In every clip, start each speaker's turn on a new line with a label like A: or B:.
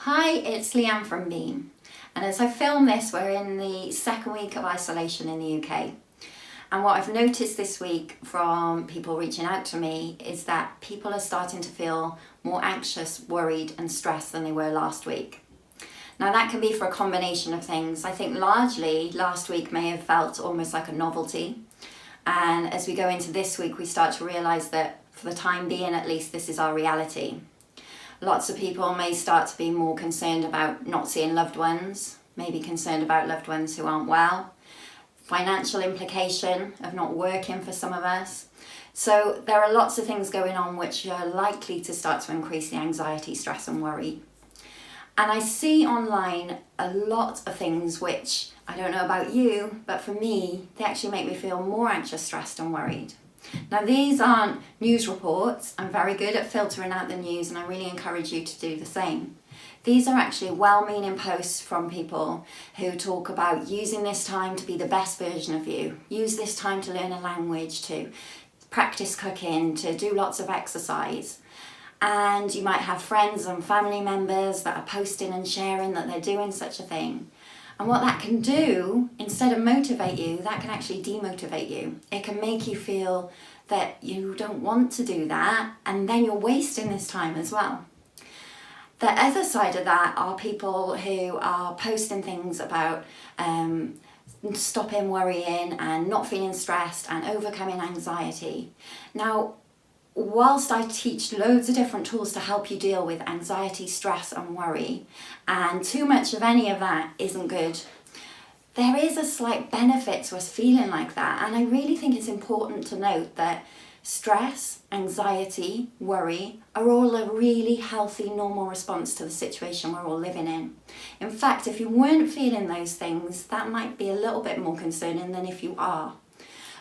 A: Hi, it's Leanne from Beam, and as I film this, we're in the second week of isolation in the UK. And what I've noticed this week from people reaching out to me is that people are starting to feel more anxious, worried and stressed than they were last week. Now that can be for a combination of things. I think largely last week may have felt almost like a novelty. And as we go into this week, we start to realise that for the time being, at least, this is our reality. Lots of people may start to be more concerned about not seeing loved ones, maybe concerned about loved ones who aren't well, financial implication of not working for some of us. So there are lots of things going on which are likely to start to increase the anxiety, stress and worry. And I see online a lot of things which, I don't know about you, but for me, they actually make me feel more anxious, stressed and worried. Now these aren't news reports. I'm very good at filtering out the news and I really encourage you to do the same. These are actually well-meaning posts from people who talk about using this time to be the best version of you. Use this time to learn a language, to practice cooking, to do lots of exercise. And you might have friends and family members that are posting and sharing that they're doing such a thing. And what that can do, instead of motivate you, that can actually demotivate you. It can make you feel that you don't want to do that, and then you're wasting this time as well. The other side of that are people who are posting things about stopping worrying and not feeling stressed and overcoming anxiety. Now, whilst I teach loads of different tools to help you deal with anxiety, stress and worry, and too much of any of that isn't good, there is a slight benefit to us feeling like that. And I really think it's important to note that stress, anxiety, worry are all a really healthy, normal response to the situation we're all living in. In fact, if you weren't feeling those things, that might be a little bit more concerning than if you are.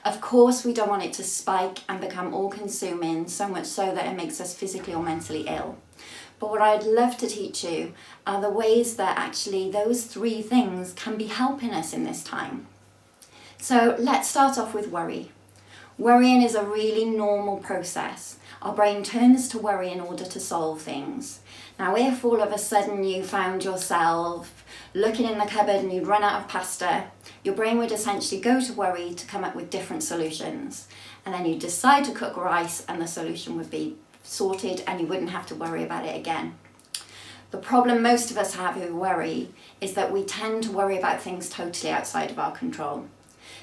A: Of course, we don't want it to spike and become all-consuming, so much so that it makes us physically or mentally ill. But what I'd love to teach you are the ways that actually those three things can be helping us in this time. So let's start off with worry. Worrying is a really normal process. Our brain turns to worry in order to solve things. Now, if all of a sudden you found yourself looking in the cupboard and you'd run out of pasta, your brain would essentially go to worry to come up with different solutions. And then you'd decide to cook rice and the solution would be sorted and you wouldn't have to worry about it again. The problem most of us have who worry is that we tend to worry about things totally outside of our control.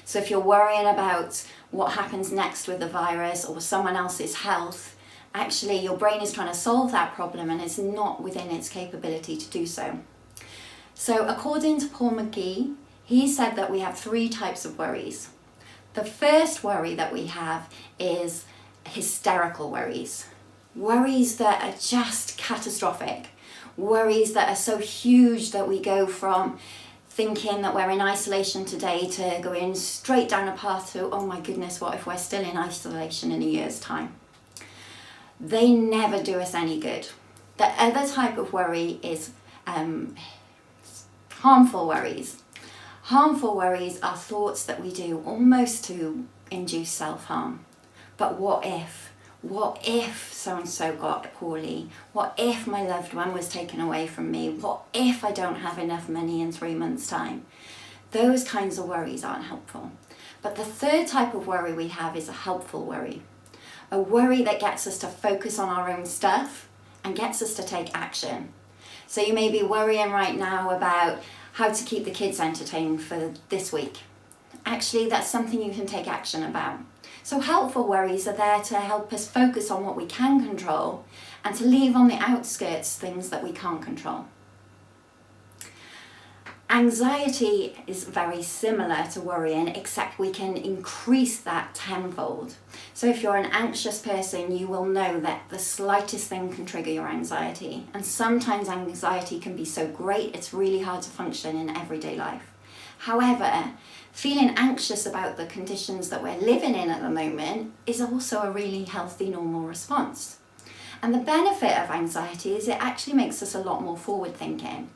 A: So if you're worrying about what happens next with the virus or someone else's health, actually your brain is trying to solve that problem and it's not within its capability to do so. So according to Paul McGee, he said that we have three types of worries. The first worry that we have is hysterical worries. Worries that are just catastrophic. Worries that are so huge that we go from thinking that we're in isolation today to going straight down a path to, oh my goodness, what if we're still in isolation in a year's time? They never do us any good. The other type of worry is harmful worries. Harmful worries are thoughts that we do almost to induce self-harm. But what if? What if so-and-so got poorly? What if my loved one was taken away from me? What if I don't have enough money in 3 months' time? Those kinds of worries aren't helpful. But the third type of worry we have is a helpful worry. A worry that gets us to focus on our own stuff and gets us to take action. So you may be worrying right now about how to keep the kids entertained for this week. Actually, that's something you can take action about. So helpful worries are there to help us focus on what we can control and to leave on the outskirts things that we can't control. Anxiety is very similar to worrying, except we can increase that tenfold. So if you're an anxious person, you will know that the slightest thing can trigger your anxiety. And sometimes anxiety can be so great, it's really hard to function in everyday life. However, feeling anxious about the conditions that we're living in at the moment is also a really healthy, normal response. And the benefit of anxiety is it actually makes us a lot more forward thinking.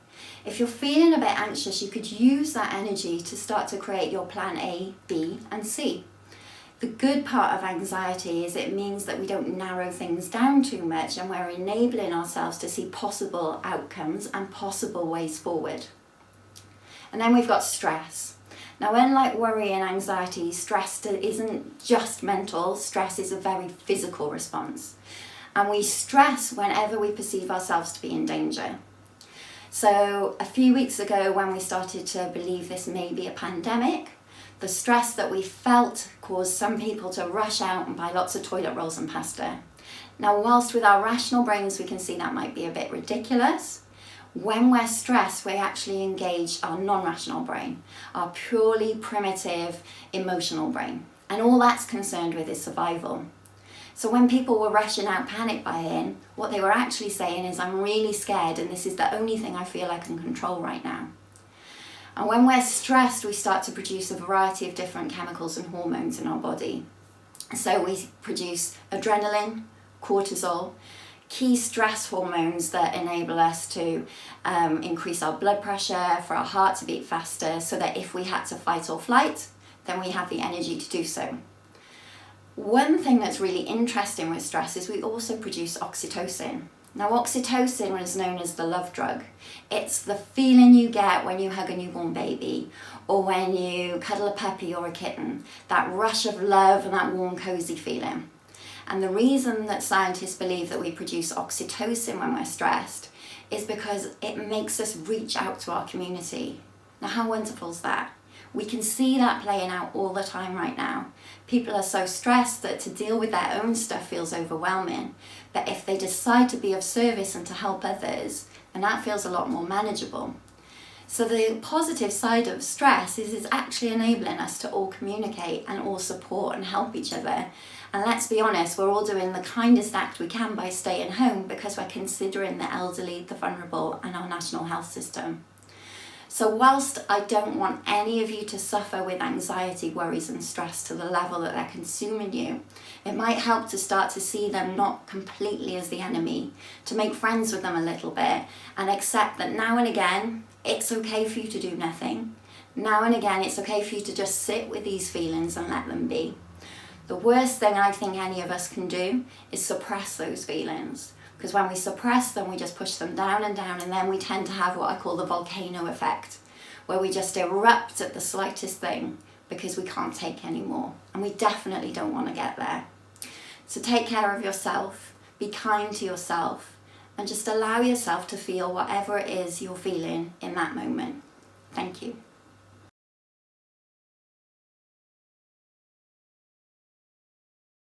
A: If you're feeling a bit anxious, you could use that energy to start to create your plan A, B, and C. The good part of anxiety is it means that we don't narrow things down too much, and we're enabling ourselves to see possible outcomes and possible ways forward. And then we've got stress. Now, unlike worry and anxiety, stress isn't just mental. Stress is a very physical response. And we stress whenever we perceive ourselves to be in danger. So a few weeks ago, when we started to believe this may be a pandemic, the stress that we felt caused some people to rush out and buy lots of toilet rolls and pasta. Now, whilst with our rational brains we can see that might be a bit ridiculous, when we're stressed, we actually engage our non-rational brain, our purely primitive emotional brain. And all that's concerned with is survival. So when people were rushing out panic buying, what they were actually saying is, I'm really scared and this is the only thing I feel I can control right now. And when we're stressed, we start to produce a variety of different chemicals and hormones in our body. So we produce adrenaline, cortisol, key stress hormones that enable us to increase our blood pressure, for our heart to beat faster, so that if we had to fight or flight, then we have the energy to do so. One thing that's really interesting with stress is we also produce oxytocin. Now, oxytocin is known as the love drug. It's the feeling you get when you hug a newborn baby or when you cuddle a puppy or a kitten, that rush of love and that warm, cozy feeling. And the reason that scientists believe that we produce oxytocin when we're stressed is because it makes us reach out to our community. Now, how wonderful is that? We can see that playing out all the time right now. People are so stressed that to deal with their own stuff feels overwhelming. But if they decide to be of service and to help others, then that feels a lot more manageable. So the positive side of stress is it's actually enabling us to all communicate and all support and help each other. And let's be honest, we're all doing the kindest act we can by staying home because we're considering the elderly, the vulnerable, and our national health system. So whilst I don't want any of you to suffer with anxiety, worries and stress to the level that they're consuming you, it might help to start to see them not completely as the enemy, to make friends with them a little bit and accept that now and again, it's okay for you to do nothing. Now and again, it's okay for you to just sit with these feelings and let them be. The worst thing I think any of us can do is suppress those feelings. Because when we suppress them, we just push them down, and then we tend to have what I call the volcano effect, where we just erupt at the slightest thing because we can't take any more. And we definitely don't want to get there. So take care of yourself, be kind to yourself, and just allow yourself to feel whatever it is you're feeling in that moment. Thank you.